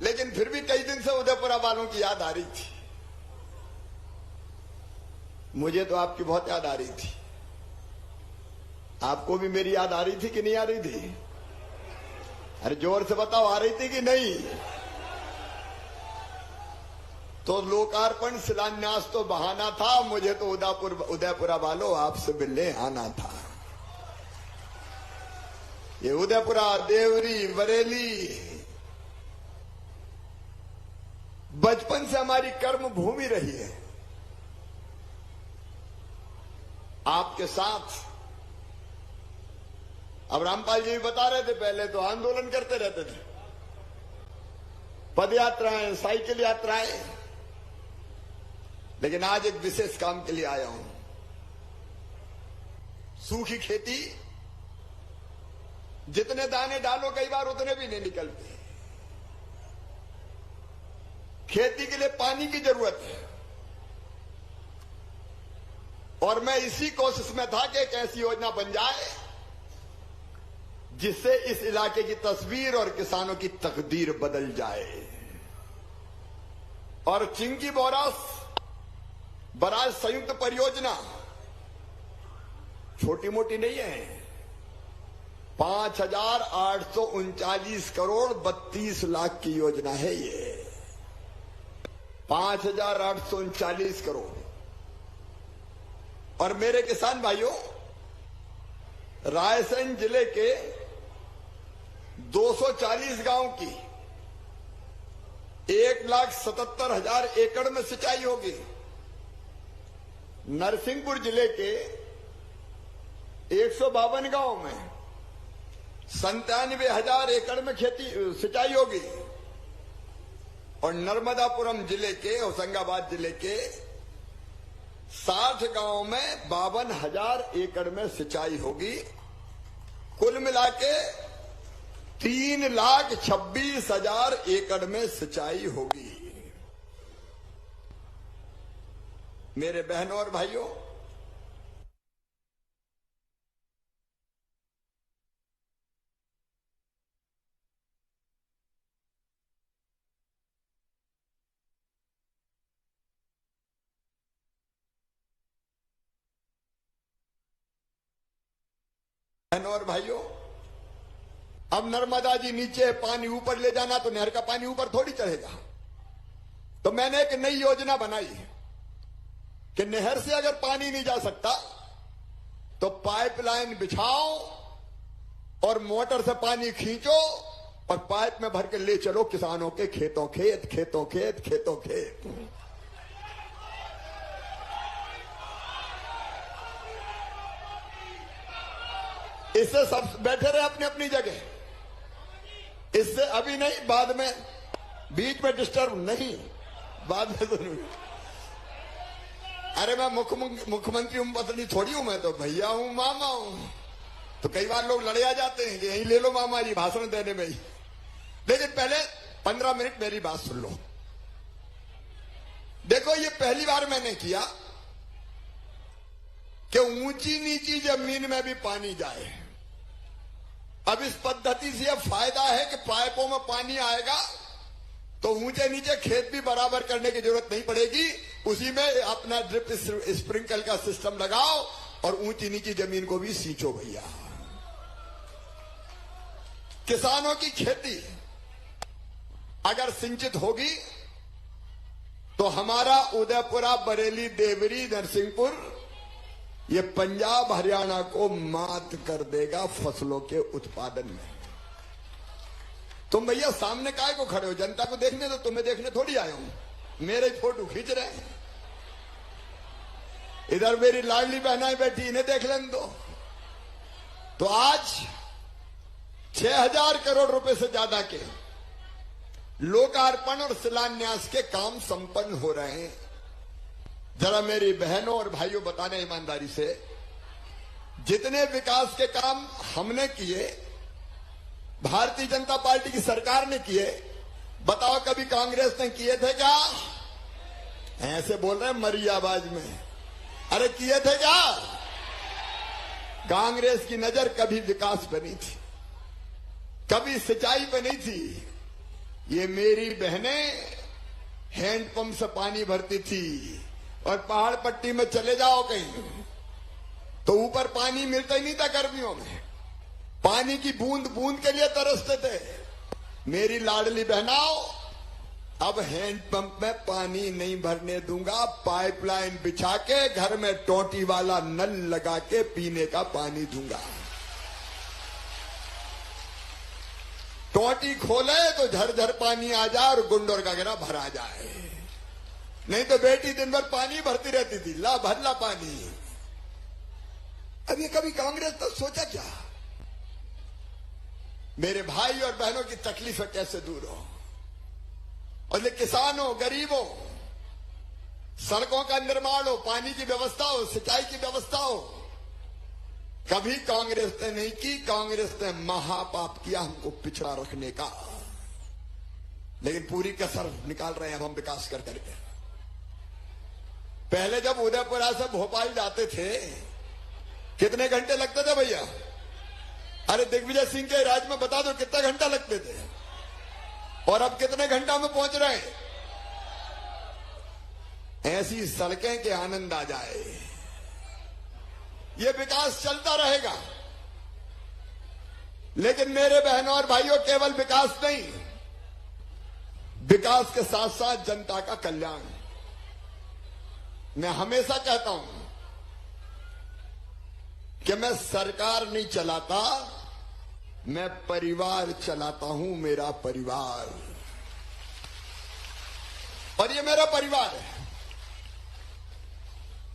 लेकिन फिर भी कई दिन से उदयपुरा वालों की याद आ रही थी। मुझे तो आपकी बहुत याद आ रही थी। आपको भी मेरी याद आ रही थी कि नहीं आ रही थी? अरे जोर से बताओ, आ रही थी कि नहीं? तो लोकार्पण शिलान्यास तो बहाना था, मुझे तो उदयपुरा वालों आपसे मिलने आना था। ये उदयपुरा, देवरी, बरेली बचपन से हमारी कर्म भूमि रही है। आपके साथ अब रामपाल जी भी बता रहे थे, पहले तो आंदोलन करते रहते थे, पद यात्राएं, साइकिल यात्राएं, लेकिन आज एक विशेष काम के लिए आया हूं। सूखी खेती, जितने दाने डालो कई बार उतने भी नहीं निकलते। खेती के लिए पानी की जरूरत है, और मैं इसी कोशिश में था कि एक ऐसी योजना बन जाए जिससे इस इलाके की तस्वीर और किसानों की तकदीर बदल जाए। और चिंकी बराज संयुक्त परियोजना छोटी मोटी नहीं है। 5,839 करोड़ 32 लाख की योजना है ये। 5,839 करोड़। और मेरे किसान भाइयों, रायसेन जिले के 240 गांव की 1,77,000 एकड़ में सिंचाई होगी। नरसिंहपुर जिले के 152 गांव में 97,000 एकड़ में खेती सिंचाई होगी। और नर्मदापुरम जिले के, होशंगाबाद जिले के 60 गांव में 52,000 एकड़ में सिंचाई होगी। कुल मिलाके 3,26,000 एकड़ में सिंचाई होगी। मेरे बहनों और भाइयों, अब नर्मदा जी नीचे, पानी ऊपर ले जाना, तो नहर का पानी ऊपर थोड़ी चढ़ेगा। तो मैंने एक नई योजना बनाई कि नहर से अगर पानी नहीं जा सकता तो पाइपलाइन बिछाओ और मोटर से पानी खींचो और पाइप में भर के ले चलो किसानों के खेतों खेत, खेतों खेत, खेतों खेत। इससे सब बैठे रहे अपनी अपनी जगह। इससे अभी नहीं, बाद में, बीच में डिस्टर्ब नहीं, बाद में सुनिए। अरे मैं मुख्यमंत्री हूं, पत्नी थोड़ी हूं, मैं तो भैया हूं, मामा हूं। तो कई बार लोग लड़े आ जाते हैं कि यहीं ले लो मामा जी, भाषण देने में ही। लेकिन पहले 15 मिनट मेरी बात सुन लो। देखो, ये पहली बार मैंने किया कि ऊंची नीची जमीन में भी पानी जाए। अब इस पद्धति से यह फायदा है कि पाइपों में पानी आएगा तो ऊंचे नीचे खेत भी बराबर करने की जरूरत नहीं पड़ेगी। उसी में अपना ड्रिप स्प्रिंकल का सिस्टम लगाओ और ऊंची नीची जमीन को भी सींचो भैया। किसानों की खेती अगर सिंचित होगी तो हमारा उदयपुरा, बरेली, देवरी, नरसिंहपुर ये पंजाब, हरियाणा को मात कर देगा फसलों के उत्पादन में। तुम भैया सामने काहे को खड़े हो? जनता को देखने तो, तुम्हें देखने थोड़ी आया हूं। मेरे फोटो खींच रहे हैं। इधर मेरी लाडली बहनाएं बैठी, इन्हें देख लेने दो। तो आज 6,000 करोड़ रुपए से ज्यादा के लोकार्पण और शिलान्यास के काम संपन्न हो रहे हैं। जरा मेरी बहनों और भाइयों बताने ईमानदारी से, जितने विकास के काम हमने किए, भारतीय जनता पार्टी की सरकार ने किए, बताओ कभी कांग्रेस ने किए थे क्या? ऐसे बोल रहे हैं मरी आवाज में। अरे किए थे क्या? कांग्रेस की नजर कभी विकास पे नहीं थी, कभी सिंचाई पे नहीं थी, ये मेरी बहनें हैंडपंप से पानी भरती थी और पहाड़ पट्टी में चले जाओ कहीं तो ऊपर पानी मिलता ही नहीं था गर्मियों में, पानी की बूंद बूंद के लिए तरसते थे। मेरी लाडली बहनाओ, अब हैंडपंप में पानी नहीं भरने दूंगा, पाइपलाइन बिछा के घर में टोटी वाला नल लगा के पीने का पानी दूंगा। टोटी खोले तो झरझर पानी आ जाए और गुंडोर का गिरा भरा जाए, नहीं तो बेटी दिन भर पानी भरती रहती थी, ला भर ला पानी। अब ये कभी कांग्रेस तो सोचा क्या? मेरे भाई और बहनों की तकलीफें कैसे दूर हो, और ये किसानों गरीबों, सड़कों का निर्माण हो, पानी की व्यवस्था हो, सिंचाई की व्यवस्था हो, कभी कांग्रेस ने नहीं की। कांग्रेस ने महापाप किया हमको पिछड़ा रखने का, लेकिन पूरी कसर निकाल रहे हैं हम विकास कर करके। पहले जब उदयपुरा से भोपाल जाते थे कितने घंटे लगते थे भैया? अरे दिग्विजय सिंह के राज में बता दो कितना घंटा लगते थे, और अब कितने घंटा में पहुंच रहे हैं? ऐसी सड़कें के आनंद आ जाए। ये विकास चलता रहेगा, लेकिन मेरे बहनों और भाइयों, केवल विकास नहीं, विकास के साथ साथ जनता का कल्याण। मैं हमेशा कहता हूं कि मैं सरकार नहीं चलाता, मैं परिवार चलाता हूं, मेरा परिवार, और ये मेरा परिवार है।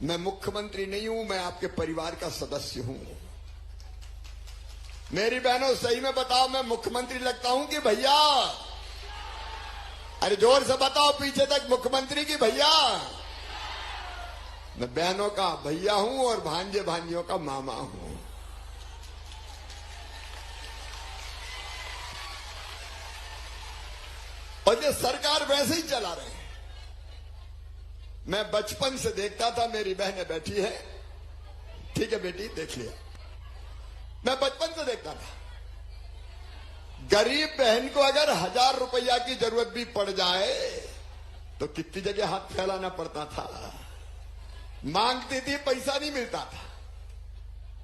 मैं मुख्यमंत्री नहीं हूं, मैं आपके परिवार का सदस्य हूं। मेरी बहनों, सही में बताओ, मैं मुख्यमंत्री लगता हूं कि भैया? अरे जोर से बताओ पीछे तक, मुख्यमंत्री की भैया? मैं बहनों का भैया हूं और भांजे भांजियों का मामा हूं। और ये सरकार वैसे ही चला रहे हैं। मैं बचपन से देखता था, मेरी बहनें बैठी है, ठीक है बेटी देख लिया, मैं बचपन से देखता था। गरीब बहन को अगर 1000 रुपया की जरूरत भी पड़ जाए तो कितनी जगह हाथ फैलाना पड़ता था, मांगती थी, पैसा नहीं मिलता था।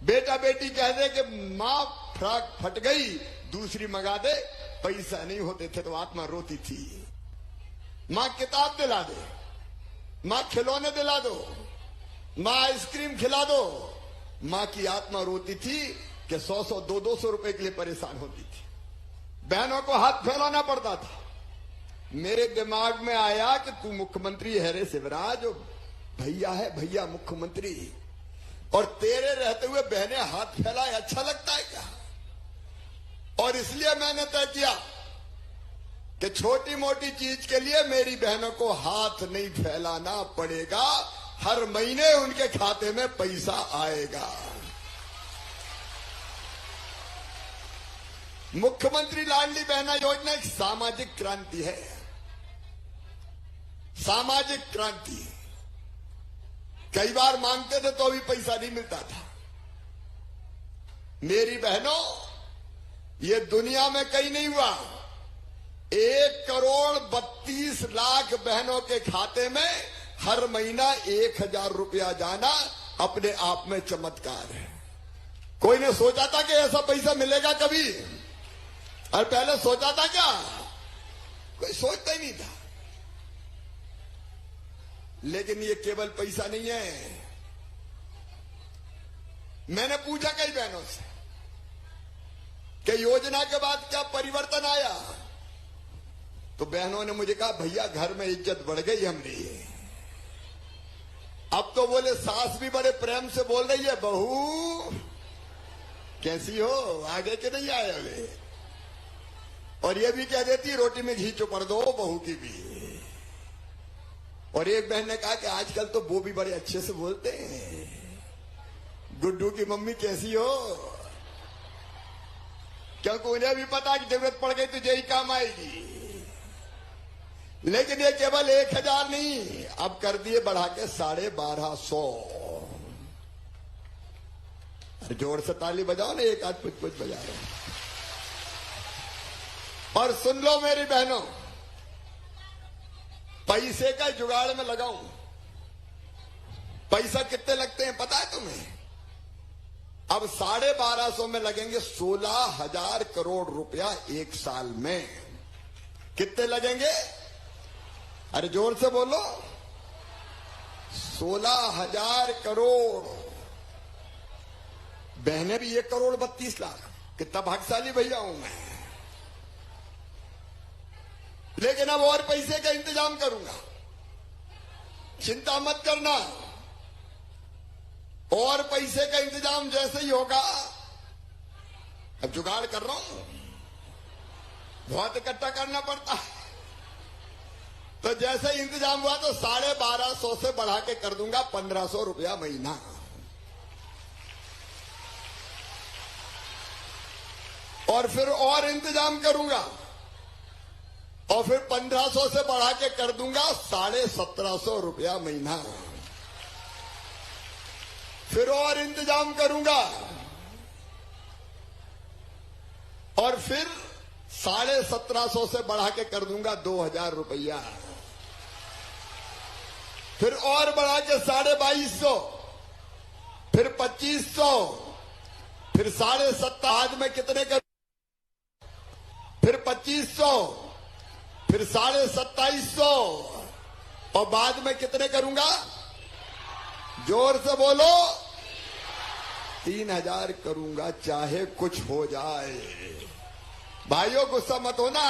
बेटा बेटी कह दे कि मां फ्रॉक फट गई, दूसरी मंगा दे, पैसा नहीं होते थे तो आत्मा रोती थी। मां किताब दिला दे, मां खिलौने दिला दो, मां आइसक्रीम खिला दो, मां की आत्मा रोती थी कि 100-100, 200 रुपए के लिए परेशान होती थी। बहनों को हाथ फैलाना पड़ता था। मेरे दिमाग में आया कि तू मुख्यमंत्री है रे शिवराज, भैया है, भैया मुख्यमंत्री, और तेरे रहते हुए बहनें हाथ फैलाए, अच्छा लगता है क्या? और इसलिए मैंने तय किया कि छोटी मोटी चीज के लिए मेरी बहनों को हाथ नहीं फैलाना पड़ेगा, हर महीने उनके खाते में पैसा आएगा। मुख्यमंत्री लाडली बहना योजना एक सामाजिक क्रांति है, सामाजिक क्रांति। कई बार मांगते थे तो अभी पैसा नहीं मिलता था। मेरी बहनों, ये दुनिया में कहीं नहीं हुआ। 1,32,00,000 बहनों के खाते में हर महीना 1,000 रुपया जाना अपने आप में चमत्कार है। कोई ने सोचा था कि ऐसा पैसा मिलेगा कभी? और पहले सोचा था क्या? कोई सोचता ही नहीं था। लेकिन ये केवल पैसा नहीं है। मैंने पूछा कई बहनों से कि योजना के बाद क्या परिवर्तन आया, तो बहनों ने मुझे कहा भैया घर में इज्जत बढ़ गई हमारी। अब तो बोले सास भी बड़े प्रेम से बोल रही है, बहू कैसी हो, आगे के नहीं आए अभी। और ये भी कह देती रोटी में घी चुपड़ दो बहू की भी। और एक बहन ने कहा कि आजकल तो वो भी बड़े अच्छे से बोलते हैं, गुड्डू की मम्मी कैसी हो, क्योंकि उन्हें भी पता कि जरूरत पड़ गई तो यही काम आएगी। लेकिन ये केवल 1,000 नहीं, अब कर दिए बढ़ा के 1250। अरे जोर से ताली बजाओ ना, एक आध पुछ बजा रहे। और सुन लो मेरी बहनों, पैसे का जुगाड़ में लगाऊं। पैसा कितने लगते हैं पता है तुम्हें? अब 1250 में लगेंगे 16,000 करोड़ रुपया एक साल में। कितने लगेंगे? अरे जोर से बोलो। 16,000 करोड़। बहने भी 1,32,00,000। कितना भाग्यशाली भैया हूं मैं। लेकिन अब और पैसे का इंतजाम करूंगा, चिंता मत करना। और पैसे का इंतजाम जैसे ही होगा, अब जुगाड़ कर रहा हूं, बहुत इकट्ठा करना पड़ता है। तो जैसे ही इंतजाम हुआ तो 1250 से बढ़ा के कर दूंगा 1,500 रुपया महीना। और फिर और इंतजाम करूंगा और फिर 1,500 से बढ़ा के कर दूंगा 1,750 रुपया महीना। फिर और इंतजाम करूंगा और फिर 1,750 से बढ़ा के कर दूंगा 2,000 रुपया। फिर और बढ़ा के 2,250, फिर 2,500, फिर 7,500 में कितने कर, फिर 2,500, फिर 2,2700 और बाद में कितने करूंगा? जोर से बोलो। 3,000 करूंगा, चाहे कुछ हो जाए। भाइयों गुस्सा मत होना।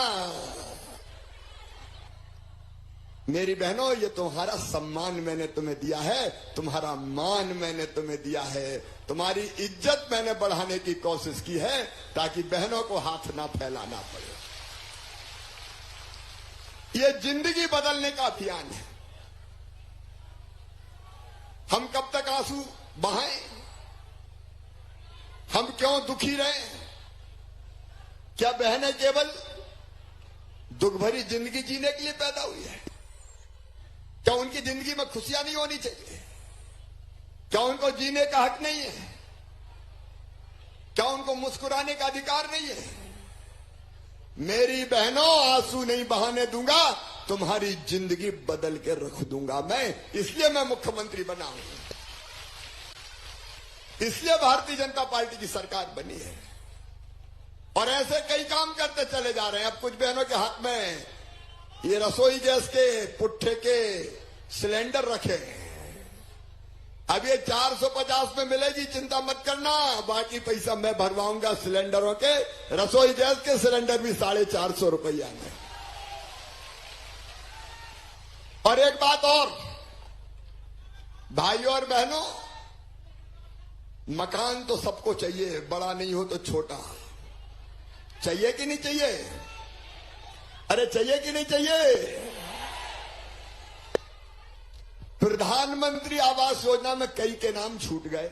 मेरी बहनों, ये तुम्हारा सम्मान मैंने तुम्हें दिया है, तुम्हारा मान मैंने तुम्हें दिया है, तुम्हारी इज्जत मैंने बढ़ाने की कोशिश की है ताकि बहनों को हाथ ना फैलाना पड़े। ये जिंदगी बदलने का अभियान है। हम कब तक आंसू बहाएं? हम क्यों दुखी रहे? क्या बहनें केवल दुख भरी जिंदगी जीने के लिए पैदा हुई है? क्या उनकी जिंदगी में खुशियां नहीं होनी चाहिए? क्या उनको जीने का हक नहीं है? क्या उनको मुस्कुराने का अधिकार नहीं है? मेरी बहनों, आंसू नहीं बहाने दूंगा, तुम्हारी जिंदगी बदल के रख दूंगा मैं। इसलिए मैं मुख्यमंत्री बना हूं, इसलिए भारतीय जनता पार्टी की सरकार बनी है। और ऐसे कई काम करते चले जा रहे हैं। अब कुछ बहनों के हाथ में ये रसोई गैस के पुट्ठे के सिलेंडर रखे हैं। अब ये 450 में मिलेगी, चिंता मत करना, बाकी पैसा मैं भरवाऊंगा सिलेंडरों के। रसोई गैस के सिलेंडर भी 450 रुपया में। और एक बात और, भाइयों और बहनों, मकान तो सबको चाहिए, बड़ा नहीं हो तो छोटा। चाहिए कि नहीं चाहिए? अरे चाहिए कि नहीं चाहिए? प्रधानमंत्री आवास योजना में कई के नाम छूट गए।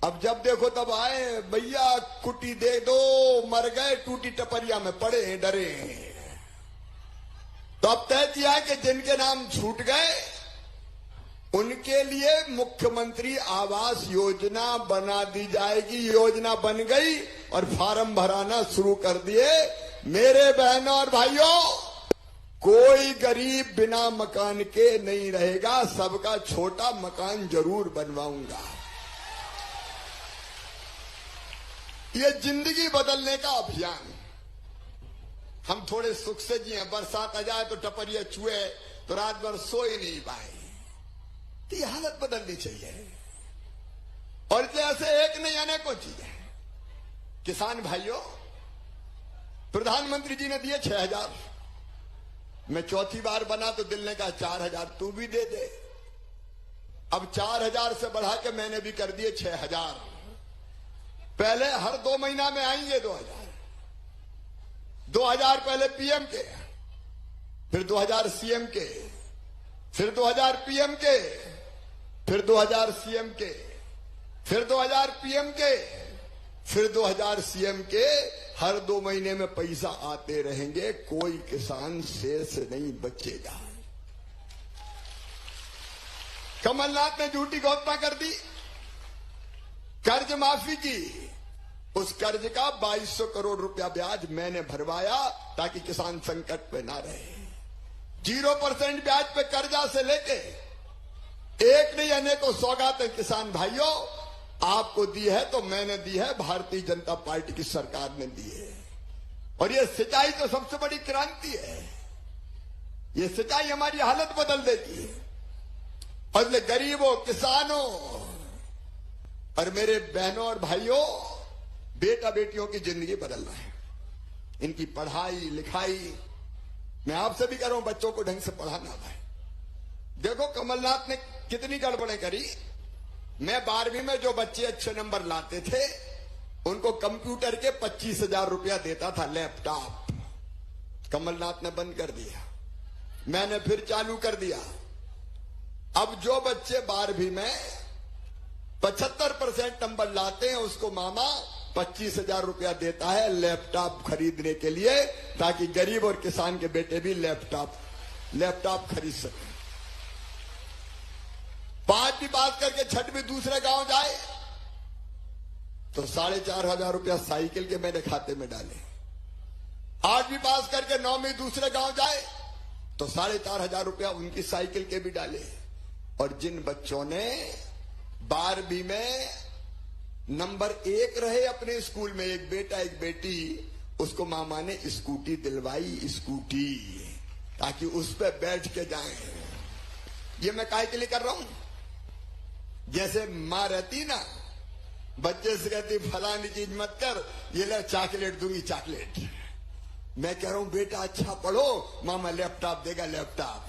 अब जब देखो तब आए, भैया कुटी दे दो, मर गए, टूटी टपरिया में पड़े डरे। तो अब तय किया है कि जिनके नाम छूट गए उनके लिए मुख्यमंत्री आवास योजना बना दी जाएगी। योजना बन गई और फार्म भराना शुरू कर दिए। मेरे बहनों और भाइयों, कोई गरीब बिना मकान के नहीं रहेगा, सबका छोटा मकान जरूर बनवाऊंगा। ये जिंदगी बदलने का अभियान। हम थोड़े सुख से जिए, बरसात आ जाए तो टपरिया चुए तो रात भर सो ही नहीं पाए। तो ये हालत बदलनी चाहिए। और जैसे एक नहीं अनेकों चीजें। किसान भाइयों, प्रधानमंत्री जी ने दिए 6,000, मैं चौथी बार बना तो दिल ने कहा 4,000 तू भी दे दे। अब 4,000 से बढ़ा के मैंने भी कर दिए 6,000। पहले हर 2 महीना में आएंगे 2,000 पहले पीएम के, फिर 2,000 सीएम के, फिर 2,000 पीएम के, फिर 2,000 सीएम के, फिर 2,000 पीएम के, फिर 2,000 सीएम के। हर 2 महीने में पैसा आते रहेंगे, कोई किसान शेष नहीं बचेगा। कमलनाथ ने झूठी घोषणा कर दी, कर्ज माफी की, उस कर्ज का 2200 करोड़ रुपया ब्याज मैंने भरवाया ताकि किसान संकट पे ना रहे। 0% ब्याज पे कर्जा से लेके एक नहीं अनेकों सौगातें किसान भाइयों आपको दी है तो मैंने दी है, भारतीय जनता पार्टी की सरकार ने दी है। और ये सिंचाई तो सबसे बड़ी क्रांति है। ये सिंचाई हमारी हालत बदल देती है और इसलिए गरीबों, किसानों और मेरे बहनों और भाइयों, बेटा बेटियों की जिंदगी बदल रहा है। इनकी पढ़ाई लिखाई मैं आपसे भी कह रहा हूं, बच्चों को ढंग से पढ़ाना भाई। देखो कमलनाथ ने कितनी गड़बड़ें करी। मैं 12वीं में जो बच्चे अच्छे नंबर लाते थे उनको कंप्यूटर के 25,000 रुपया देता था, लैपटॉप। कमलनाथ ने बंद कर दिया, मैंने फिर चालू कर दिया। अब जो बच्चे 12वीं में 75% नंबर लाते हैं उसको मामा 25,000 रुपया देता है लैपटॉप खरीदने के लिए, ताकि गरीब और किसान के बेटे भी लैपटॉप खरीद सके। 5वीं पास करके 6वीं दूसरे गांव जाए तो 4,500 रुपया साइकिल के मेरे खाते में डाले। 8वीं पास करके 9वीं दूसरे गांव जाए तो 4,500 रुपया उनकी साइकिल के भी डाले। और जिन बच्चों ने 12वीं में नंबर 1 रहे अपने स्कूल में, एक बेटा एक बेटी, उसको मामा ने स्कूटी दिलवाई, स्कूटी, ताकि उस पर बैठ के जाएं। ये मैं काहे के लिए कर रहा हूं? जैसे मां रहती ना, बच्चे से कहती फलानी चीज मत कर, ये ले चॉकलेट दूंगी, चॉकलेट। मैं कह रहा हूं बेटा अच्छा पढ़ो, मामा लैपटॉप देगा, लैपटॉप,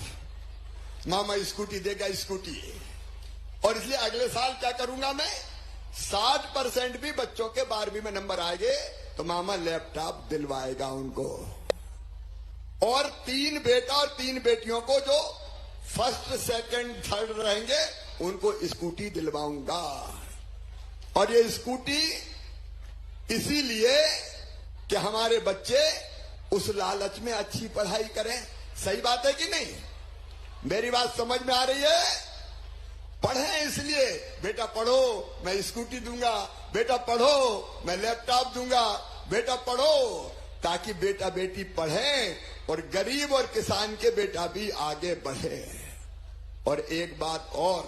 मामा स्कूटी देगा, स्कूटी। और इसलिए अगले साल क्या करूंगा मैं, 60% भी बच्चों के 12वीं में नंबर आएंगे तो मामा लैपटॉप दिलवाएगा उनको। और 3 बेटा और 3 बेटियों को जो फर्स्ट सेकंड थर्ड रहेंगे उनको स्कूटी दिलवाऊंगा। और ये स्कूटी इसीलिए कि हमारे बच्चे उस लालच में अच्छी पढ़ाई करें। सही बात है कि नहीं? मेरी बात समझ में आ रही है? पढ़ें इसलिए, बेटा पढ़ो मैं स्कूटी दूंगा, बेटा पढ़ो मैं लैपटॉप दूंगा, बेटा पढ़ो, ताकि बेटा बेटी पढ़ें और गरीब और किसान के बेटा भी आगे बढ़े। और एक बात और,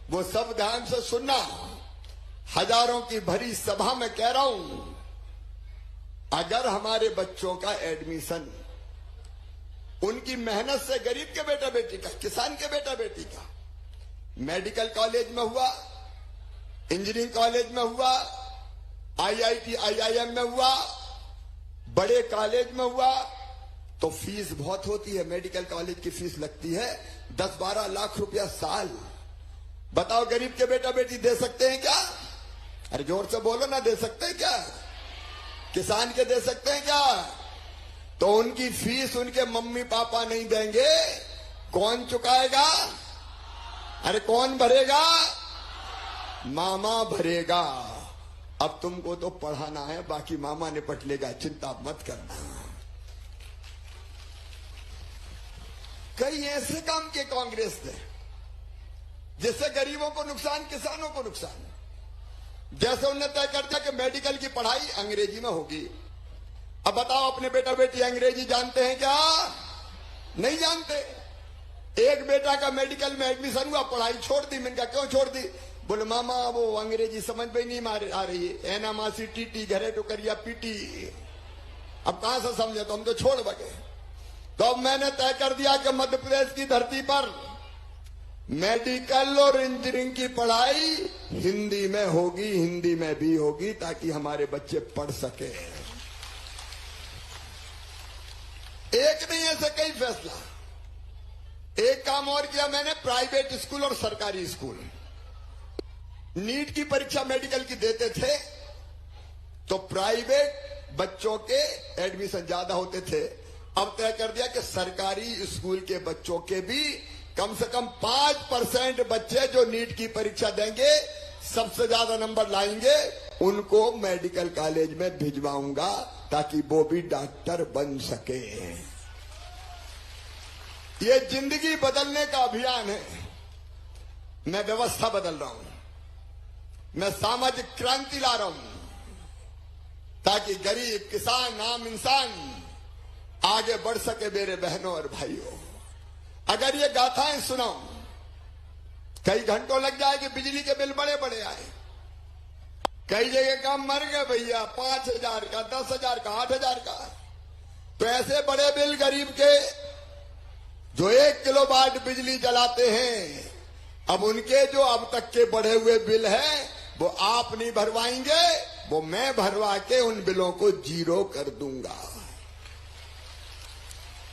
वो सब ध्यान से सुनना, हजारों की भरी सभा में कह रहा हूं, अगर हमारे बच्चों का एडमिशन उनकी मेहनत से, गरीब के बेटा बेटी का, किसान के बेटा बेटी का, मेडिकल कॉलेज में हुआ, इंजीनियरिंग कॉलेज में हुआ, IIT IIM में हुआ, बड़े कॉलेज में हुआ, तो फीस बहुत होती है। मेडिकल कॉलेज की फीस लगती है 10-12 लाख रुपया साल। बताओ गरीब के बेटा बेटी दे सकते हैं क्या? अरे जोर से बोलो ना, दे सकते हैं क्या? किसान के दे सकते हैं क्या? तो उनकी फीस उनके मम्मी पापा नहीं देंगे, कौन चुकाएगा? अरे कौन भरेगा? मामा भरेगा। अब तुमको तो पढ़ाना है, बाकी मामा निपट लेगा, चिंता मत करना। कई ऐसे काम के कांग्रेस ने जिससे गरीबों को नुकसान, किसानों को नुकसान। जैसे उन्होंने तय कर दिया कि मेडिकल की पढ़ाई अंग्रेजी में होगी। अब बताओ अपने बेटा बेटी अंग्रेजी जानते हैं क्या? नहीं जानते। एक बेटा का मेडिकल में एडमिशन हुआ, पढ़ाई छोड़ दी। मैंने कहा क्यों छोड़ दी? बोले मामा वो अंग्रेजी समझ में नहीं आ रही है, एना मासी टीटी घरे टुकरिया पीटी, अब कहां से समझे, तो हम तो छोड़ बगे। तो अब मैंने तय कर दिया कि मध्य प्रदेश की धरती पर मेडिकल और इंजीनियरिंग की पढ़ाई हिंदी में होगी, हिंदी में भी होगी, ताकि हमारे बच्चे पढ़ सके। एक नहीं, ऐसे कई फैसला। एक काम और किया मैंने, प्राइवेट स्कूल और सरकारी स्कूल, नीट की परीक्षा मेडिकल की देते थे तो प्राइवेट बच्चों के एडमिशन ज्यादा होते थे। अब तय कर दिया कि सरकारी स्कूल के बच्चों के भी कम से कम 5% बच्चे जो नीट की परीक्षा देंगे, सबसे ज्यादा नंबर लाएंगे, उनको मेडिकल कॉलेज में भिजवाऊंगा ताकि वो भी डॉक्टर बन सके। ये जिंदगी बदलने का अभियान है। मैं व्यवस्था बदल रहा हूं, मैं सामाजिक क्रांति ला रहा हूं। ताकि गरीब, किसान, आम इंसान आगे बढ़ सके। मेरे बहनों और भाइयों, अगर ये गाथाएं सुनो, कई घंटों लग जाएगी, बिजली के बिल बड़े बड़े आए, कई जगह काम मर गए भैया, 5,000 का, 10,000 का, 8,000 का। तो ऐसे बड़े बिल गरीब के जो 1 किलोवाट बिजली जलाते हैं, अब उनके जो अब तक के बढ़े हुए बिल हैं वो आप नहीं भरवाएंगे, वो मैं भरवा के उन बिलों को जीरो कर दूंगा।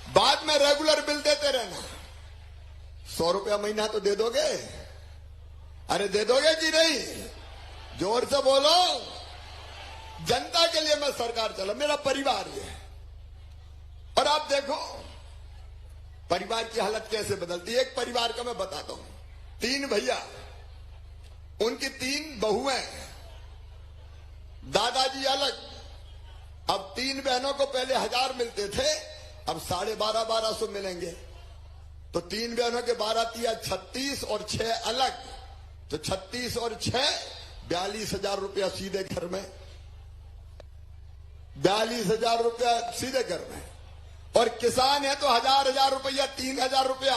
बाद में रेगुलर बिल देते रहना। 100 रुपया महीना तो दे दोगे? अरे दे दोगे कि नहीं? जोर से बोलो। जनता के लिए मैं सरकार चला, मेरा परिवार ये है। और आप देखो परिवार की हालत कैसे बदलती है। एक परिवार का मैं बताता हूं, 3 भैया, उनकी 3 बहुएं, दादाजी अलग। अब 3 बहनों को पहले 1000 मिलते थे, अब 1250 मिलेंगे। तो 3 बहनों के 12 तिया 36 और 6 अलग, तो 36 और 6 42,000 रुपया सीधे घर में, 42,000 रुपया सीधे घर में। और किसान है तो 1000 रुपया, 3,000 रुपया,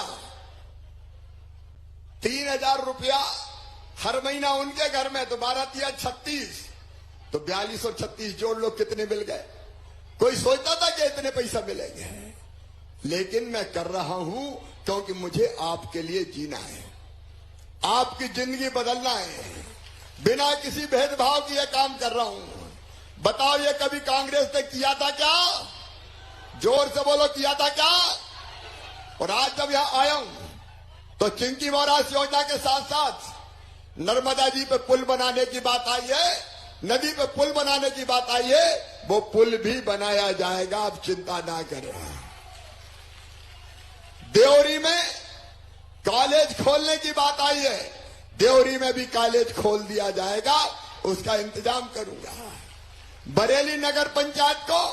3,000 रुपया हर महीना उनके घर में। तो 12 तिया 36, तो 42 और 36 जोड़ लो, कितने मिल गए? कोई सोचता था कि इतने पैसा मिलेंगे, लेकिन मैं कर रहा हूं क्योंकि मुझे आपके लिए जीना है, आपकी जिंदगी बदलना है। बिना किसी भेदभाव के यह काम कर रहा हूं। बताओ ये कभी कांग्रेस ने किया था क्या? जोर से बोलो, किया था क्या? और आज जब यहां आया हूं तो चिंकी मोरास योजना के साथ साथ नर्मदा जी पे पुल बनाने की बात आई है, नदी पे पुल बनाने की बात आई है। वो पुल भी बनाया जाएगा, आप चिंता ना करें। देवरी में कॉलेज खोलने की बात आई है, देवरी में भी कॉलेज खोल दिया जाएगा, उसका इंतजाम करूंगा। बरेली नगर पंचायत को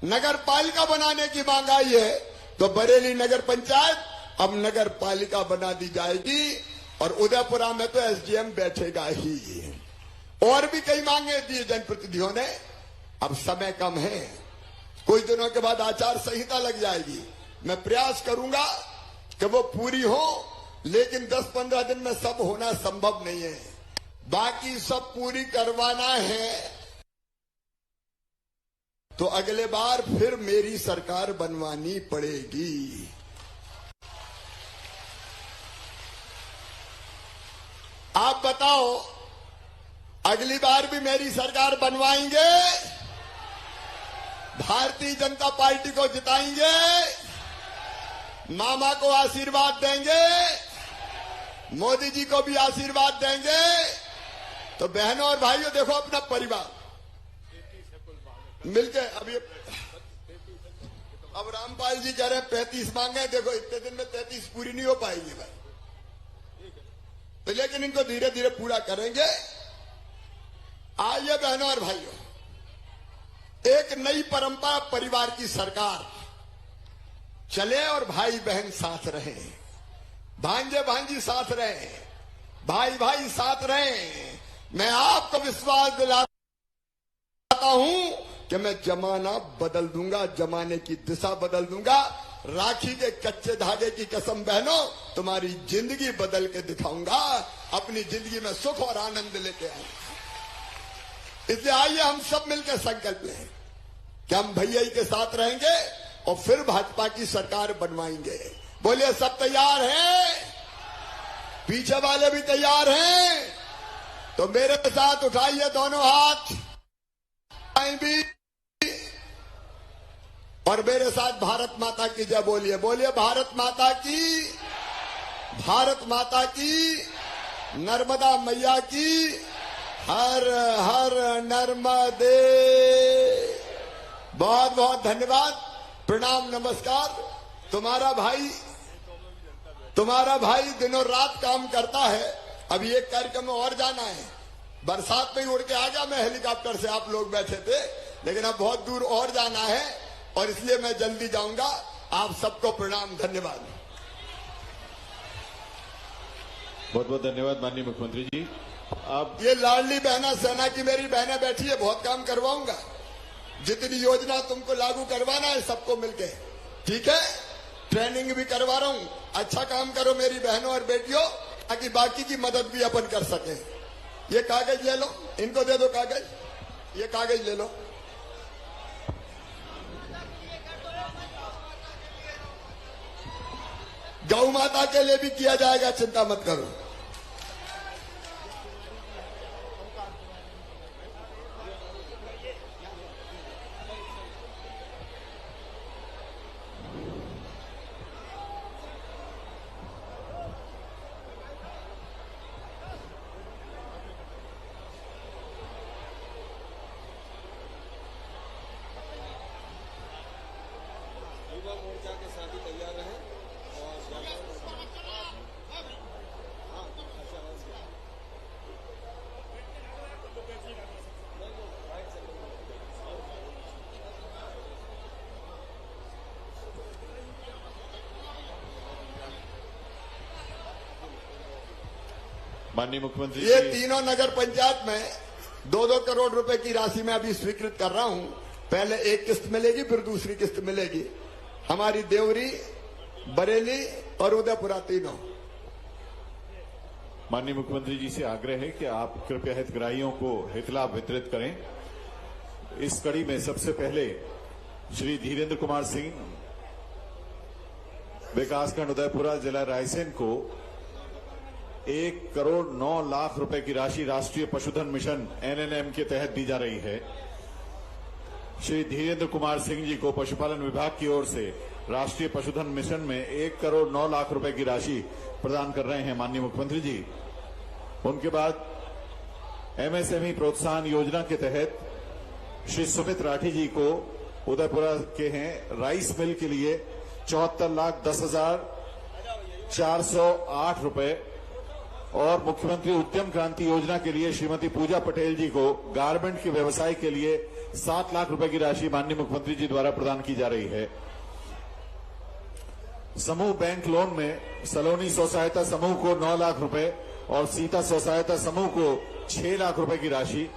नगर पालिका बनाने की मांग आई है, तो बरेली नगर पंचायत अब नगर पालिका बना दी जाएगी। और उदयपुरा में तो एसडीएम बैठेगा ही। और भी कई मांगे दी जनप्रतिनिधियों ने। अब समय कम है, कुछ दिनों के बाद आचार संहिता लग जाएगी। मैं प्रयास करूंगा कि वो पूरी हो, लेकिन 10-15 दिन में सब होना संभव नहीं है। बाकी सब पूरी करवाना है तो अगले बार फिर मेरी सरकार बनवानी पड़ेगी। आप बताओ, अगली बार भी मेरी सरकार बनवाएंगे? भारतीय जनता पार्टी को जिताएंगे? मामा को आशीर्वाद देंगे? मोदी जी को भी आशीर्वाद देंगे? तो बहनों और भाइयों, देखो अपना परिवार मिलके अब रामपाल जी कह रहे हैं 35 मांगे। देखो इतने दिन में 33 पूरी नहीं हो पाएगी भाई, तो लेकिन इनको धीरे धीरे पूरा करेंगे। आइए बहनों और भाइयों, एक नई परंपरा, परिवार की सरकार चले और भाई बहन साथ रहे, भांजे भांजी साथ रहे, भाई भाई साथ रहे। मैं आपको विश्वास दिलाता हूं कि मैं जमाना बदल दूंगा, जमाने की दिशा बदल दूंगा। राखी के कच्चे धागे की कसम बहनों, तुम्हारी जिंदगी बदल के दिखाऊंगा, अपनी जिंदगी में सुख और आनंद लेके आऊंगा। इसलिए आइए हम सब मिलकर संकल्प लें कि हम भैया के साथ रहेंगे और फिर भाजपा की सरकार बनवाएंगे। बोलिए, सब तैयार हैं? पीछे वाले भी तैयार हैं? तो मेरे साथ उठाइए दोनों हाथ भी, और मेरे साथ भारत माता की जय बोलिए। बोलिए भारत माता की, भारत माता की, नर्मदा मैया की, हर हर नर्मदे। बहुत बहुत धन्यवाद, प्रणाम, नमस्कार। तुम्हारा भाई दिनों रात काम करता है। अभी एक कार्यक्रम में और जाना है, बरसात में ही उड़ के आ गया मैं हेलीकॉप्टर से, आप लोग बैठे थे, लेकिन अब बहुत दूर और जाना है और इसलिए मैं जल्दी जाऊंगा। आप सबको प्रणाम, धन्यवाद। बहुत बहुत धन्यवाद माननीय मुख्यमंत्री जी। आप ये लाडली बहना सेना की मेरी बहनें बैठी है, बहुत काम करवाऊंगा। जितनी योजना तुमको लागू करवाना है सबको मिलके, ठीक है? ट्रेनिंग भी करवा रहा हूं। अच्छा काम करो मेरी बहनों और बेटियों, ताकि बाकी की मदद भी अपन कर सके। ये कागज ले लो, इनको दे दो कागज, ये कागज ले लो। गौ माता के लिए भी किया जाएगा, चिंता मत करो। मोर्चा के साथी तैयार रहे माननीय मुख्यमंत्री ये जी, तीनों नगर पंचायत में 2-2 करोड़ रुपए की राशि मैं अभी स्वीकृत कर रहा हूं। पहले एक किस्त मिलेगी, फिर दूसरी किस्त मिलेगी। हमारी देवरी, बरेली और उदयपुरा तीनों। माननीय मुख्यमंत्री जी से आग्रह है कि आप कृपया हितग्राहियों को हित लाभ वितरित करें। इस कड़ी में सबसे पहले श्री धीरेन्द्र कुमार सिंह, विकासखंड उदयपुरा, जिला रायसेन को 1 करोड़ 9 लाख रुपए की राशि राष्ट्रीय पशुधन मिशन NNM के तहत दी जा रही है। श्री धीरेन्द्र कुमार सिंह जी को पशुपालन विभाग की ओर से राष्ट्रीय पशुधन मिशन में 1 करोड़ 9 लाख रुपए की राशि प्रदान कर रहे हैं माननीय मुख्यमंत्री जी। उनके बाद MSME प्रोत्साहन योजना के तहत श्री सुमित राठी जी को उदयपुरा के हैं राइस मिल के लिए 74,10,408 रुपए और मुख्यमंत्री उद्यम क्रांति योजना के लिए श्रीमती पूजा पटेल जी को गारमेंट के व्यवसाय के लिए 7 लाख रुपए की राशि माननीय मुख्यमंत्री जी द्वारा प्रदान की जा रही है। समूह बैंक लोन में सलोनी स्व सहायता समूह को 9 लाख रुपए और सीता स्व सहायता समूह को 6 लाख रुपए की राशि,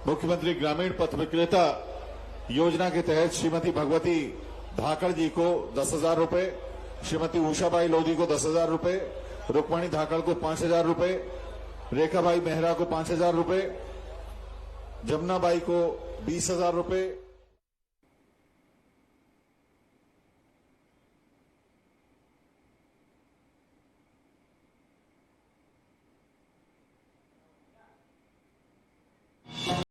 मुख्यमंत्री ग्रामीण पथ विक्रेता योजना के तहत श्रीमती भगवती धाकड़ जी को 10,000 रुपए, श्रीमती उषाबाई लोधी को 10,000 रुपए, रुक्मणी धाकड़ को 5,000 रुपए, रेखाबाई मेहरा को 5,000 रुपए, जमुनाबाई को 20,000 रुपए,